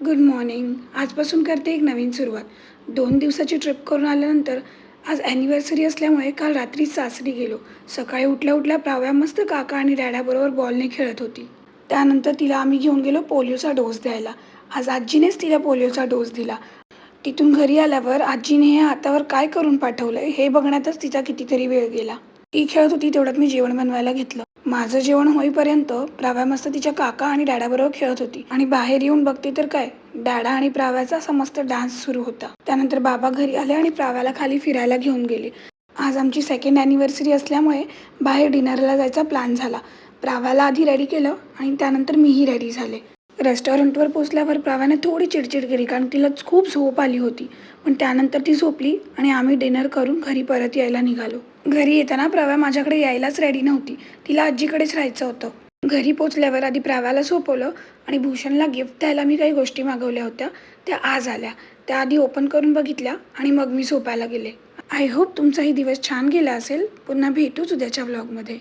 Good morning. आजपासून करते एक नवीन सुरुवात. 2 दिवसाची ट्रिप करून आल्यानंतर आज ॲनिव्हर्सरी असल्यामुळे काल रात्री सासरी गेलो. सकाळी उठल्या-उठल्या प्राव्या मस्त काका आणि डॅडाबरोबर बॉलने खेळत होती. त्यानंतर तिला आम्ही घेऊन गेलो पोलिओचा डोस द्यायला. आज आजीनेच तिला पोलिओचा डोस दिला. तिथून घरी आल्यावर आजीने हे हातावर काय करून पाठवलंय हे बघण्यातच तिचा कितीतरी वेळ गेला. ती खेळत होती तेवढ्यात मी जेवण बनवायला घेतलं. माझं जेवण होईपर्यंत प्राव्या मस्त तिच्या काका आणि डॅडाबरोबर खेळत होती आणि बाहेर येऊन बघते तर काय, डॅडा आणि प्राव्याचा असा मस्त डान्स सुरू होता. त्यानंतर बाबा घरी आले आणि प्राव्याला खाली फिरायला घेऊन गेले. आज आमची सेकंड ॲनिव्हर्सरी असल्यामुळे बाहेर डिनरला जायचा प्लॅन झाला. प्राव्याला आधी रेडी केलं आणि त्यानंतर मीही रेडी झाले. रेस्टॉरंटवर पोचल्यावर प्राव्याने थोडी चिडचिड केली कारण तिला खूप झोप आली होती. पण त्यानंतर ती झोपली आणि आम्ही डिनर करून घरी परत यायला निघालो. घरी येताना प्राव्या माझ्याकडे यायलाच रेडी नव्हती. तिला आजीकडेच राहायचं होतं. घरी पोचल्यावर आधी प्राव्याला झोपवलं आणि भूषणला गिफ्ट द्यायला मी काही गोष्टी मागवल्या होत्या त्या आज आल्या. त्या आधी ओपन करून बघितल्या आणि मग मी झोपायला गेले. आय होप तुमचाही दिवस छान गेला असेल. पुन्हा भेटूच उद्याच्या व्लॉगमध्ये.